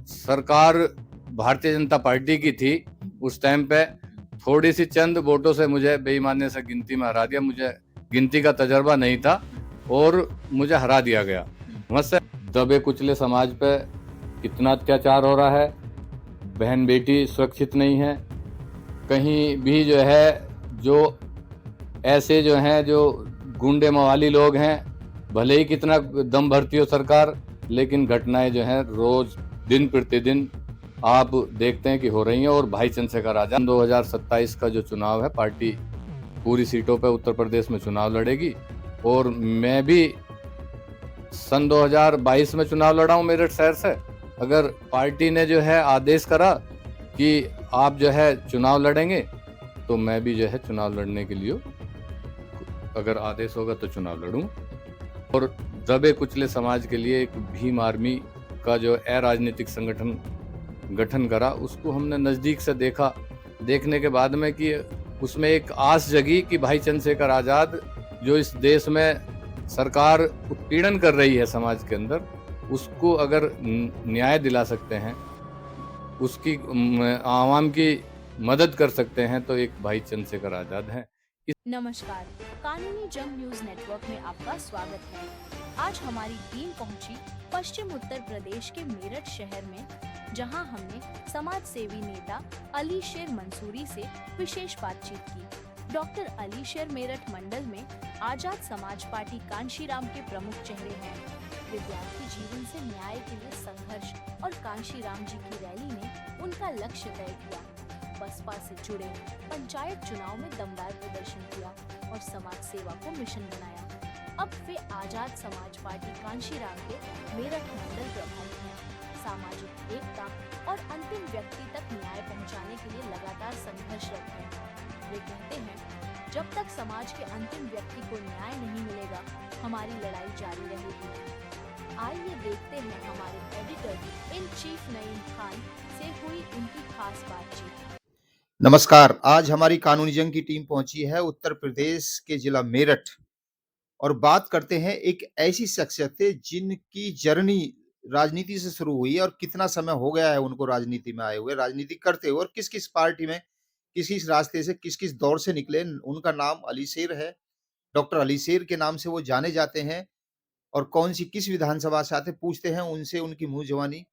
सरकार भारतीय जनता पार्टी की थी उस टाइम पे, थोड़ी सी चंद वोटों से मुझे बेईमानी से गिनती में हरा दिया। मुझे गिनती का तजर्बा नहीं था और मुझे हरा दिया गया। मुझसे दबे कुचले समाज पे कितना अत्याचार हो रहा है, बहन बेटी सुरक्षित नहीं है, कहीं भी जो है, जो ऐसे जो हैं, जो गुंडे मवाली लोग हैं, भले ही कितना दम भरती हो सरकार, लेकिन घटनाएं जो हैं रोज दिन प्रतिदिन आप देखते हैं कि हो रही हैं। और भाई चंद्रशेखर आजाद 2027 का जो चुनाव है, पार्टी पूरी सीटों पे उत्तर प्रदेश में चुनाव लड़ेगी और मैं भी सन 2022 में चुनाव लड़ा हूं मेरठ शहर से। अगर पार्टी ने जो है आदेश करा कि आप जो है चुनाव लड़ेंगे, तो मैं भी जो है चुनाव लड़ने के लिए, अगर आदेश होगा तो चुनाव लड़ूं। और दबे कुचले समाज के लिए एक भीम आर्मी का जो अराजनीतिक संगठन गठन करा, उसको हमने नज़दीक से देखा। देखने के बाद में कि उसमें एक आस जगी कि भाई चंद्रशेखर आज़ाद जो इस देश में सरकार उत्पीड़न कर रही है समाज के अंदर, उसको अगर न्याय दिला सकते हैं, उसकी आवाम की मदद कर सकते हैं, तो एक भाई चंद्रशेखर आज़ाद हैं। नमस्कार, कानूनी जंग न्यूज नेटवर्क में आपका स्वागत है। आज हमारी टीम पहुंची पश्चिम उत्तर प्रदेश के मेरठ शहर में, जहां हमने समाज सेवी नेता अली शेर मंसूरी से विशेष बातचीत की। डॉक्टर अली शेर मेरठ मंडल में आजाद समाज पार्टी कांशीराम के प्रमुख चेहरे हैं। विद्यार्थी जीवन से न्याय के लिए संघर्ष और कांशीराम जी की रैली ने उनका लक्ष्य तय किया। बसपा से जुड़े पंचायत चुनाव में दमदार प्रदर्शन किया और समाज सेवा को मिशन बनाया। अब वे आजाद समाज पार्टी कांशीराम के मेरठ मंडल प्रभारी हैं। सामाजिक एकता और अंतिम व्यक्ति तक न्याय पहुंचाने के लिए लगातार संघर्षरत हैं। वे कहते हैं, जब तक समाज के अंतिम व्यक्ति को न्याय नहीं मिलेगा, हमारी लड़ाई जारी रहेगी। आइए देखते हैं हमारे editor in chief Naeem Khan से हुई उनकी खास बातचीत। नमस्कार, आज हमारी कानूनी जंग की टीम पहुंची है उत्तर प्रदेश के जिला मेरठ और बात करते हैं एक ऐसी शख्सियत से जिनकी जर्नी राजनीति से शुरू हुई है और कितना समय हो गया है उनको राजनीति में आए हुए, राजनीति करते हुए, और किस-किस पार्टी में, किस-किस रास्ते से, किस-किस दौर से निकले। उनका नाम अली शेर है। डॉक्टर अली शेर के नाम से वो जाने जाते हैं और कौन-सी किस विधानसभा से आते, पूछते हैं उनसे उनकी मुँह ज़बानी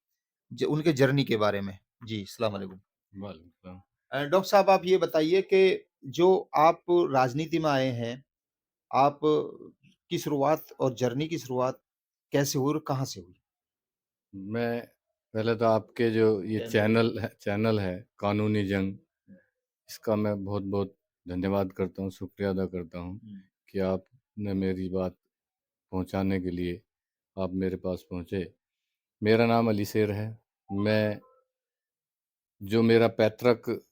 उनके जर्नी के बारे में। जी, अस्सलाम वालेकुम। वालेकुम। डॉक्टर साहब, आप ये बताइए कि जो आप राजनीति में आए हैं, आप की शुरुआत और जर्नी की शुरुआत कैसे हुई और कहाँ से हुई? मैं पहले तो आपके जो ये चैनल है कानूनी जंग, इसका मैं बहुत-बहुत धन्यवाद करता हूँ, शुक्रिया अदा करता हूँ कि आपने मेरी बात पहुँचाने के लिए आप मेरे पास पहुँचे। मेरा नाम अली शेर है। मैं जो मेरा पैतृक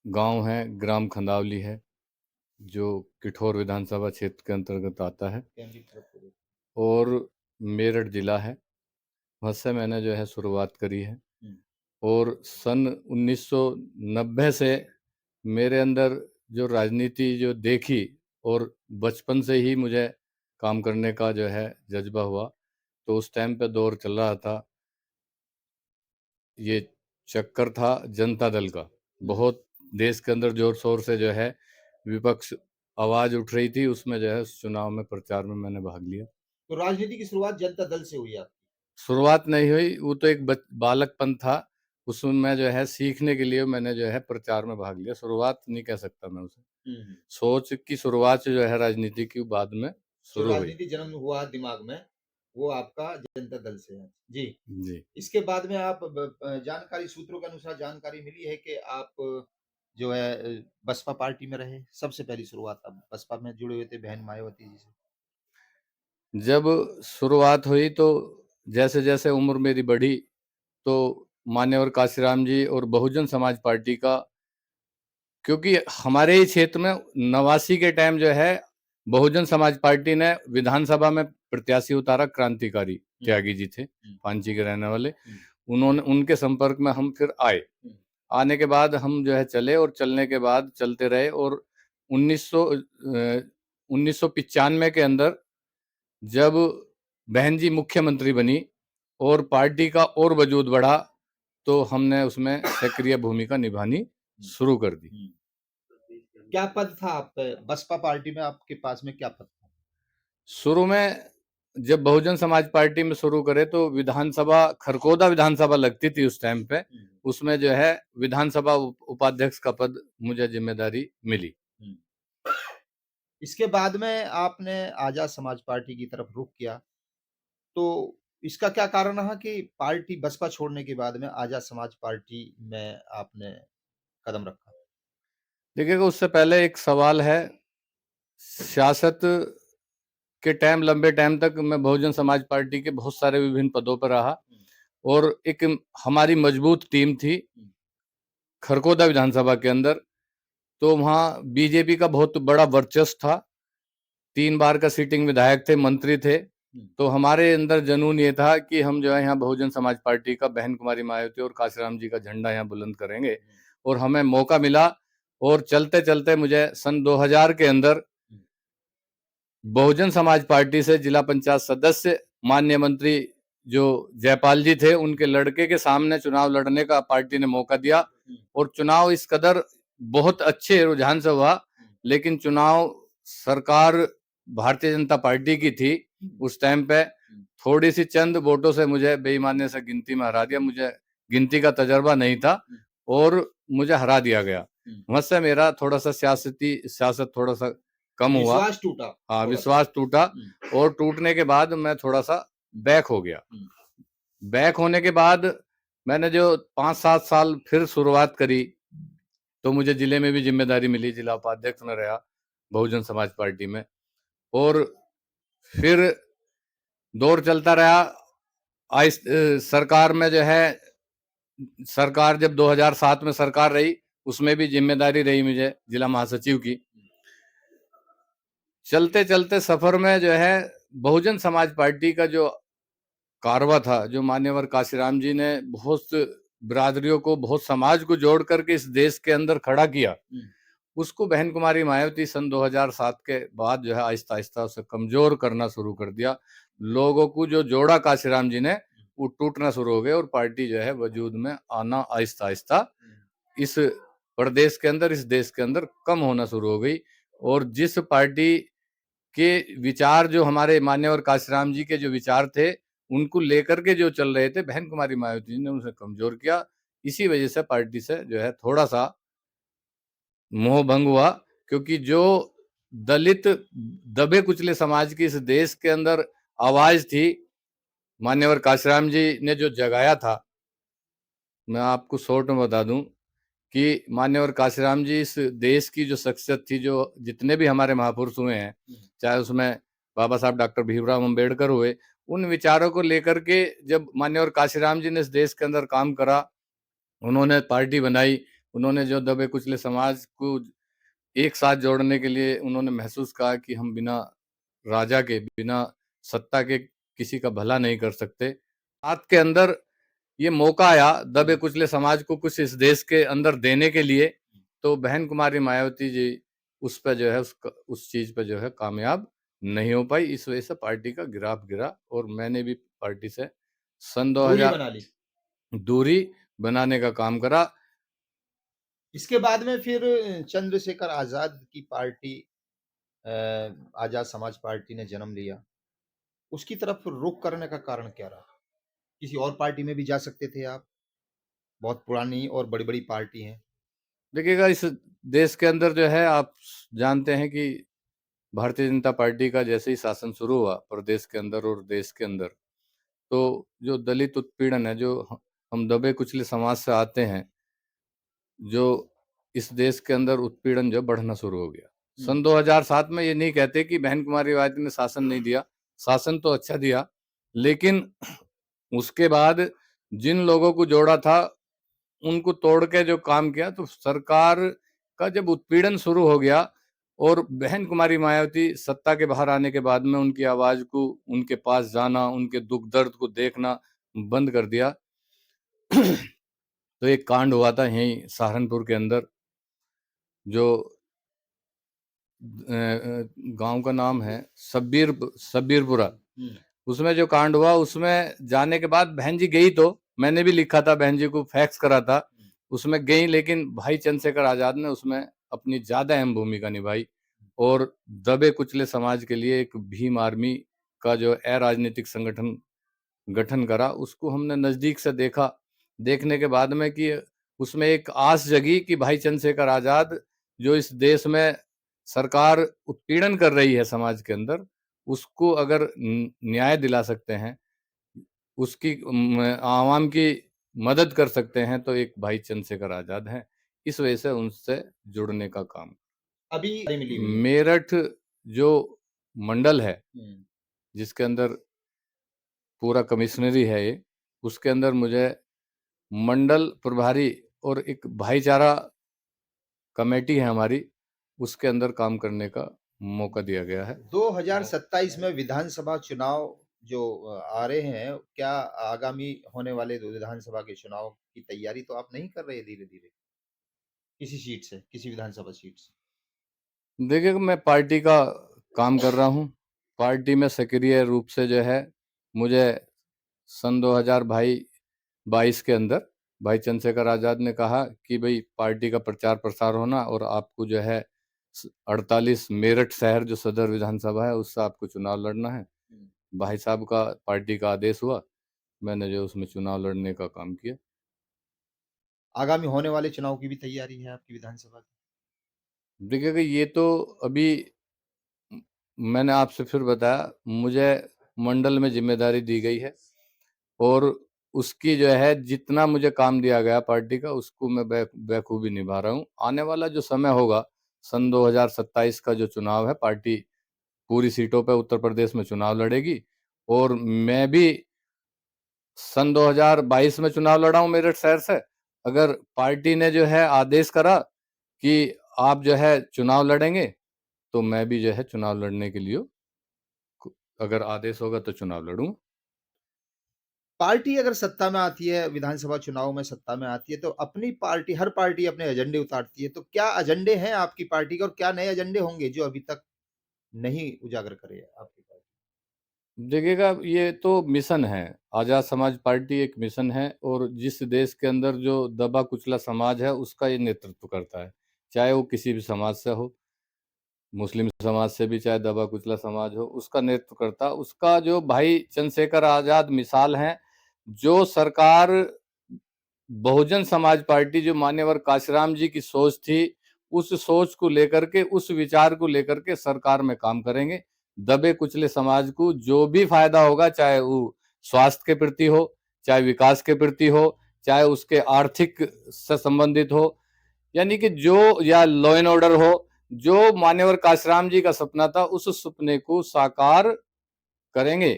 गांव है, ग्राम खंदावली है, जो किठौर विधानसभा क्षेत्र के अंतर्गत आता है और मेरठ जिला है। वहाँ से मैंने जो है शुरुआत करी है और सन 1990 से मेरे अंदर जो राजनीति जो देखी और बचपन से ही मुझे काम करने का जो है जज्बा हुआ। तो उस टाइम पे दौर चल रहा था, ये चक्कर था जनता दल का। बहुत देश के अंदर जोर शोर से जो है विपक्ष आवाज उठ रही थी, उसमें जो है उस चुनाव में प्रचार में मैंने भाग लिया। तो राजनीति की शुरुआत जनता दल से हुई आपकी? शुरुआत नहीं हुई, वो तो एक बालकपन था, उसमें मैं जो है सीखने के लिए मैंने जो है प्रचार में भाग लिया। शुरुआत नहीं कह सकता मैं उसे। सोच की शुरुआत से जो है राजनीति की बाद में जो शुरू हुई। राजनीति जन्म हुआ दिमाग में, वो आपका जनता दल से है। जी। जी। इसके बाद में आप जानकारी सूत्रों के अनुसार जानकारी मिली है कि आप जो है बसपा पार्टी में रहे। सबसे पहली शुरुआत आप बसपा में जुड़े हुए थे बहन मायावती जी से। जब शुरुआत हुई तो जैसे-जैसे उम्र मेरी बढ़ी, तो मान्यवर काशीराम जी और बहुजन समाज पार्टी का, क्योंकि हमारे ही क्षेत्र में 89 के टाइम जो है बहुजन समाज पार्टी ने विधानसभा में प्रत्याशी उतारा, क्रांतिकारी त्यागी जी थे, पांची के रहने वाले। उन्होंने, उनके संपर्क में हम फिर आए। आने के बाद हम जो है चले और चलने के बाद चलते रहे और 1995 के अंदर जब बहन जी मुख्यमंत्री बनी और पार्टी का और वजूद बढ़ा, तो हमने उसमें सक्रिय भूमिका निभानी शुरू कर दी। क्या पद था आप बसपा पार्टी में, आपके पास में क्या पद था? शुरू में जब बहुजन समाज पार्टी में शुरू करे तो विधानसभा, खरकोदा विधानसभा लगती थी उस टाइम पे, उसमें जो है विधानसभा उपाध्यक्ष का पद मुझे जिम्मेदारी मिली। इसके बाद में आपने आजाद समाज पार्टी की तरफ रुख किया, तो इसका क्या कारण रहा कि पार्टी बसपा छोड़ने के बाद में आजाद समाज पार्टी में आपने कदम रखा? देखिएगा, उससे पहले एक सवाल है, सियासत के टाइम, लंबे टाइम तक मैं बहुजन समाज पार्टी के बहुत सारे विभिन्न पदों पर रहा और एक हमारी मजबूत टीम थी खरकोदा विधानसभा के अंदर, तो वहाँ बीजेपी का बहुत बड़ा वर्चस्व था। 3 बार का सिटिंग विधायक थे, मंत्री थे, तो हमारे अंदर जुनून ये था कि हम जो है यहाँ बहुजन समाज पार्टी का बहन कुमारी मायावती और काशीराम जी का झंडा यहाँ बुलंद करेंगे। और हमें मौका मिला और चलते चलते मुझे सन 2000 के अंदर बहुजन समाज पार्टी से जिला पंचायत सदस्य माननीय मंत्री जो जयपाल जी थे, उनके लड़के के सामने चुनाव लड़ने का पार्टी ने मौका दिया और चुनाव इस कदर बहुत अच्छे रुझान से हुआ, लेकिन चुनाव सरकार भारतीय जनता पार्टी की थी उस टाइम पे, थोड़ी सी चंद वोटों से मुझे बेईमानी से गिनती में हरा दिया। मुझे गिनती का तजर्बा नहीं था और मुझे हरा दिया गया। मुझसे मेरा थोड़ा सा सियासत थोड़ा सा कम हुआ, विश्वास टूटा। हाँ, विश्वास टूटा और टूटने के बाद मैं थोड़ा सा बैक हो गया। बैक होने के बाद मैंने जो 5-7 साल फिर शुरुआत करी, तो मुझे जिले में भी जिम्मेदारी मिली, जिला उपाध्यक्ष में रहा बहुजन समाज पार्टी में और फिर दौर चलता रहा। सरकार में जो है, सरकार जब 2007 में सरकार रही, उसमें भी जिम्मेदारी रही मुझे जिला महासचिव की। चलते चलते सफर में जो है बहुजन समाज पार्टी का जो कारवा था, जो मान्यवर काशीराम जी ने बहुत बिरादरियों को, बहुत समाज को जोड़ करके इस देश के अंदर खड़ा किया, उसको बहन कुमारी मायावती सन 2007 के बाद जो है आहिस्ता आहिस्ता उसे कमजोर करना शुरू कर दिया। लोगों को जो जोड़ा काशीराम जी ने, वो टूटना शुरू हो गए और पार्टी जो है वजूद में आना आहिस्ता आहिस्ता इस प्रदेश के अंदर, इस देश के अंदर कम होना शुरू हो गई। और जिस पार्टी के विचार, जो हमारे मान्यवर काशीराम जी के जो विचार थे, उनको लेकर के जो चल रहे थे, बहन कुमारी मायावती जी ने उसे कमजोर किया। इसी वजह से पार्टी से जो है थोड़ा सा मोह भंग हुआ, क्योंकि जो दलित दबे कुचले समाज की इस देश के अंदर आवाज थी, मान्यवर काशीराम जी ने जो जगाया था। मैं आपको शॉर्ट में बता दूं कि मान्यवर काशीराम जी इस देश की जो शख्सियत थी, जो जितने भी हमारे महापुरुष हुए हैं, चाहे उसमें बाबा साहब डॉक्टर भीमराव अम्बेडकर हुए, उन विचारों को लेकर के जब मान्यवर काशीराम जी ने इस देश के अंदर काम करा, उन्होंने पार्टी बनाई, उन्होंने जो दबे कुचले समाज को एक साथ जोड़ने के लिए उन्होंने महसूस कहा कि हम बिना राजा के, बिना सत्ता के किसी का भला नहीं कर सकते। आज के अंदर ये मौका आया दबे कुचले समाज को कुछ इस देश के अंदर देने के लिए, तो बहन कुमारी मायावती जी उस पर जो है, उस चीज पे जो है कामयाब नहीं हो पाई। इस वजह से पार्टी का गिराफ गिरा और मैंने भी पार्टी से सन 2000 दूरी बनाने का काम करा। इसके बाद में फिर चंद्रशेखर आजाद की पार्टी, आजाद समाज पार्टी ने जन्म लिया। उसकी तरफ रुख करने का कारण क्या रहा? किसी और पार्टी में भी जा सकते थे आप, बहुत पुरानी और बड़ी-बड़ी पार्टी हैं। देखिएगा, इस देश के अंदर जो है, आप जानते हैं कि भारतीय जनता पार्टी का जैसे ही शासन शुरू हुआ प्रदेश के अंदर और देश के अंदर, तो जो दलित उत्पीड़न है, जो हम दबे कुचले समाज से आते हैं, जो इस देश के अंदर उत्पीड़न जो बढ़ना शुरू हो गया। सन 2007 में ये नहीं कहते कि बहन कुमारी मायावती ने शासन नहीं दिया, शासन तो अच्छा दिया, लेकिन उसके बाद जिन लोगों को जोड़ा था, उनको तोड़ के जो काम किया, तो सरकार का जब उत्पीड़न शुरू हो गया और बहन कुमारी मायावती सत्ता के बाहर आने के बाद में उनकी आवाज को, उनके पास जाना, उनके दुख दर्द को देखना बंद कर दिया। तो एक कांड हुआ था यहीं सहारनपुर के अंदर, जो गांव का नाम है सब्बीरपुरा। उसमें जो कांड हुआ, उसमें जाने के बाद बहन जी गई तो, मैंने भी लिखा था, बहन जी को फैक्स करा था, उसमें गई, लेकिन भाई चंद्रशेखर आजाद ने उसमें अपनी ज्यादा अहम भूमिका निभाई और दबे कुचले समाज के लिए एक भीम आर्मी का जो अराजनीतिक संगठन गठन करा, उसको हमने नजदीक से देखा। देखने के बाद में कि उसमें एक आस जगी कि भाई चंद्रशेखर आजाद जो इस देश में सरकार उत्पीड़न कर रही है समाज के अंदर, उसको अगर न्याय दिला सकते हैं, उसकी आवाम की मदद कर सकते हैं, तो एक भाई चंद्रशेखर आजाद हैं। इस वजह से उनसे जुड़ने का काम। अभी मिली हुई है। मेरठ जो मंडल है, हम्म, जिसके अंदर पूरा कमिश्नरी है ये, उसके अंदर मुझे मंडल प्रभारी और एक भाईचारा कमेटी है हमारी, उसके अंदर काम करने का मौका दिया गया है। 2027 में विधानसभा चुनाव जो आ रहे हैं, क्या आगामी होने वाले विधानसभा के चुनाव की तैयारी तो आप नहीं कर रहे धीरे धीरे किसी सीट से, किसी विधानसभा सीट से? देखिए, मैं पार्टी का काम कर रहा हूँ, पार्टी में सक्रिय रूप से जो है, मुझे सन 2022 के अंदर भाई चंद्रशेखर आजाद ने कहा कि भाई पार्टी का प्रचार प्रसार होना और आपको जो है 48 मेरठ शहर जो सदर विधानसभा है उससे आपको चुनाव लड़ना है। भाई साहब का पार्टी का आदेश हुआ, मैंने जो उसमें चुनाव लड़ने का काम किया। आगामी होने वाले चुनाव की भी तैयारी है आपकी विधानसभा की? देखिएगा, ये तो अभी मैंने आपसे फिर बताया, मुझे मंडल में जिम्मेदारी दी गई है और उसकी जो है जितना मुझे काम दिया गया पार्टी का, उसको मैं बखूबी निभा रहा हूँ। आने वाला जो समय होगा, सन 2027 का जो चुनाव है, पार्टी पूरी सीटों पे उत्तर प्रदेश में चुनाव लड़ेगी और मैं भी सन 2022 में चुनाव लड़ा हूँ मेरठ शहर से। अगर पार्टी ने जो है आदेश करा कि आप जो है चुनाव लड़ेंगे, तो मैं भी जो है चुनाव लड़ने के लिए, अगर आदेश होगा तो चुनाव लड़ूंगा। पार्टी अगर सत्ता में आती है, विधानसभा चुनाव में सत्ता में आती है, तो अपनी पार्टी, हर पार्टी अपने एजेंडे उतारती है, तो क्या एजेंडे हैं आपकी पार्टी के और क्या नए एजेंडे होंगे जो अभी तक नहीं उजागर करे आपकी पार्टी? देखिएगा, ये तो मिशन है, आजाद समाज पार्टी एक मिशन है और जिस देश के अंदर जो दबा कुचला समाज है उसका ये नेतृत्व करता है, चाहे वो किसी भी समाज से हो, मुस्लिम समाज से भी चाहे दबा कुचला समाज हो, उसका नेतृत्व करता। उसका जो भाई चंद्रशेखर आजाद मिसाल हैं, जो सरकार बहुजन समाज पार्टी जो मान्यवर काशीराम जी की सोच थी, उस सोच को लेकर के, उस विचार को लेकर के सरकार में काम करेंगे। दबे कुचले समाज को जो भी फायदा होगा, चाहे वो स्वास्थ्य के प्रति हो, चाहे विकास के प्रति हो, चाहे उसके आर्थिक से संबंधित हो, यानी कि जो, या लॉ एंड ऑर्डर हो, जो मान्यवर काशीराम जी का सपना था, उस सपने को साकार करेंगे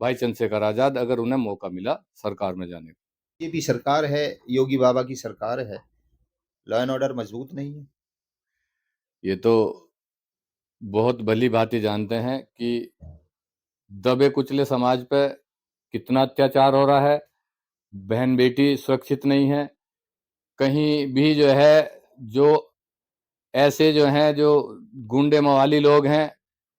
भाई चंद्रशेखर आजाद, अगर उन्हें मौका मिला सरकार में जाने का। ये भी सरकार है, योगी बाबा की सरकार है, लॉ एंड ऑर्डर मजबूत नहीं है? ये तो बहुत भली भांति जानते हैं कि दबे कुचले समाज पे कितना अत्याचार हो रहा है, बहन बेटी सुरक्षित नहीं है, कहीं भी जो है, जो ऐसे जो हैं, जो गुंडे मवाली लोग हैं,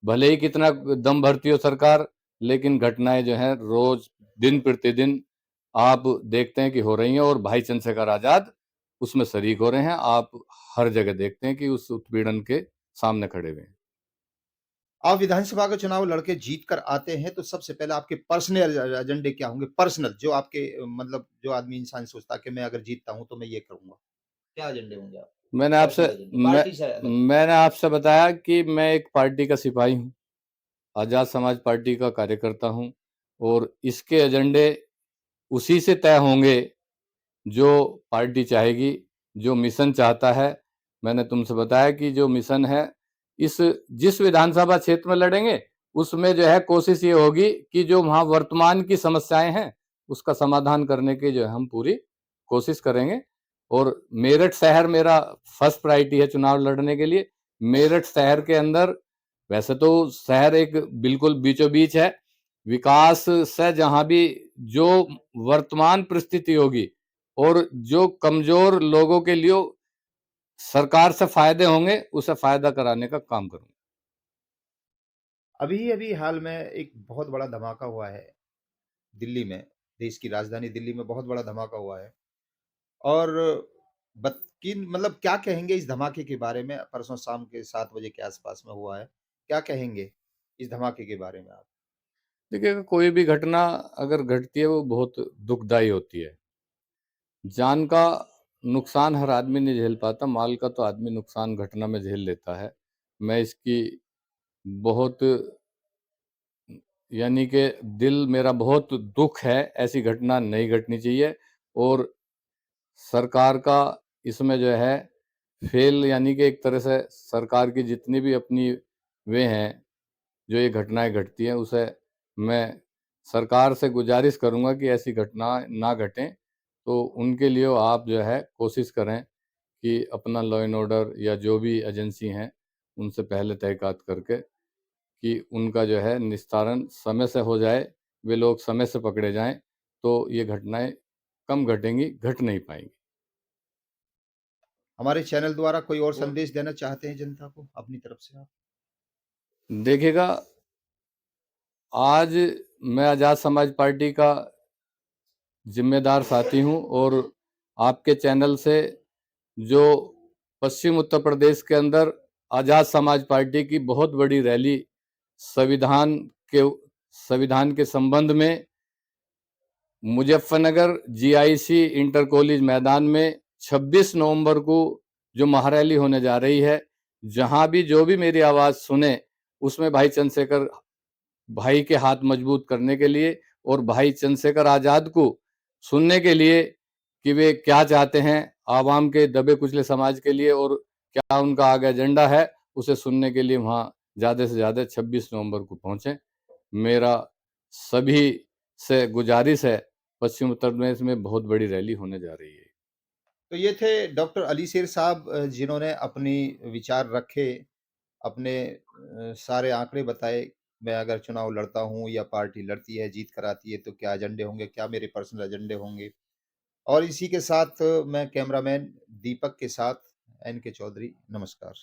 भले ही कितना दम भरती हो सरकार, लेकिन घटनाएं जो हैं रोज दिन प्रतिदिन आप देखते हैं कि हो रही हैं और भाई चंद्रशेखर आजाद उसमें शरीक हो रहे हैं। आप हर जगह देखते हैं कि उस उत्पीड़न के सामने खड़े हुए हैं। आप विधानसभा का चुनाव लड़के जीत कर आते हैं, तो सबसे पहले आपके पर्सनल एजेंडे क्या होंगे? पर्सनल, जो आपके मतलब जो आदमी इंसान सोचता है कि मैं अगर जीतता हूँ तो मैं ये करूंगा, क्या एजेंडे होंगे आप? मैंने आपसे पर्सनल एजेंडे, पार्टी से अलग। मैंने आपसे बताया कि मैं एक पार्टी का सिपाही हूँ, आजाद समाज पार्टी का कार्यकर्ता हूँ और इसके एजेंडे उसी से तय होंगे जो पार्टी चाहेगी, जो मिशन चाहता है। मैंने तुमसे बताया कि जो मिशन है, इस जिस विधानसभा क्षेत्र में लड़ेंगे, उसमें जो है कोशिश ये होगी कि जो वहाँ वर्तमान की समस्याएं हैं, उसका समाधान करने की जो है हम पूरी कोशिश करेंगे। और मेरठ शहर मेरा फर्स्ट प्रायोरिटी है चुनाव लड़ने के लिए। मेरठ शहर के अंदर, वैसे तो शहर एक बिल्कुल बीचों बीच है, विकास से जहां भी जो वर्तमान परिस्थिति होगी और जो कमजोर लोगों के लिए सरकार से फायदे होंगे, उसे फायदा कराने का काम करूंगा। अभी अभी हाल में एक बहुत बड़ा धमाका हुआ है दिल्ली में, देश की राजधानी दिल्ली में बहुत बड़ा धमाका हुआ है। और बत किन मतलब क्या कहेंगे इस धमाके के बारे में? परसों शाम के 7 बजे के आस-पास में हुआ है। क्या कहेंगे इस धमाके के बारे में आप? देखिए, कोई भी घटना अगर घटती है वो बहुत दुखदाई होती है। जान का नुकसान हर आदमी नहीं झेल पाता, माल का तो आदमी नुकसान घटना में झेल लेता है। मैं इसकी बहुत यानी कि दिल मेरा बहुत दुःख है, ऐसी घटना नहीं घटनी चाहिए और सरकार का इसमें जो है फ़ेल यानी कि एक तरह से सरकार की जितनी भी अपनी वे हैं, जो ये घटनाएँ घटती हैं, उसे मैं सरकार से गुज़ारिश करूँगा कि ऐसी घटना ना घटें। तो उनके लिए आप जो है कोशिश करें कि अपना लॉ एंड ऑर्डर या जो भी एजेंसी हैं, उनसे पहले तहक़ीक़ात करके कि उनका जो है निस्तारण समय से हो जाए, वे लोग समय से पकड़े जाएँ, तो ये घटनाएँ कम घटेंगी, घट नहीं पाएँगी। हमारे चैनल द्वारा कोई और और संदेश देना चाहते हैं जनता को अपनी तरफ से आप? देखिएगा, आज मैं आज़ाद समाज पार्टी का ज़िम्मेदार साथी हूँ और आपके चैनल से जो पश्चिम उत्तर प्रदेश के अंदर आज़ाद समाज पार्टी की बहुत बड़ी रैली संविधान के संविधान के संबंध में मुजफ्फरनगर जीआईसी इंटर कॉलेज मैदान में 26 नवंबर को जो महारैली होने जा रही है, जहां भी जो भी मेरी आवाज़ सुने, उसमें भाई चंद्रशेखर भाई के हाथ मजबूत करने के लिए और भाई चंद्रशेखर आज़ाद को सुनने के लिए कि वे क्या चाहते हैं आवाम के दबे कुचले समाज के लिए और क्या उनका आगे एजेंडा है, उसे सुनने के लिए वहाँ ज़्यादा से ज़्यादा 26 नवंबर को पहुँचें। मेरा सभी से गुजारिश है, पश्चिम उत्तर प्रदेश में बहुत बड़ी रैली होने जा रही है। तो ये थे डॉक्टर अली शेर साहब जिन्होंने अपनी विचार रखे, अपने सारे आंकड़े बताए। मैं अगर चुनाव लड़ता हूँ या पार्टी लड़ती है, जीत कर आती है तो क्या एजेंडे होंगे, क्या मेरे पर्सनल एजेंडे होंगे। और इसी के साथ मैं कैमरामैन दीपक के साथ एन के चौधरी, नमस्कार।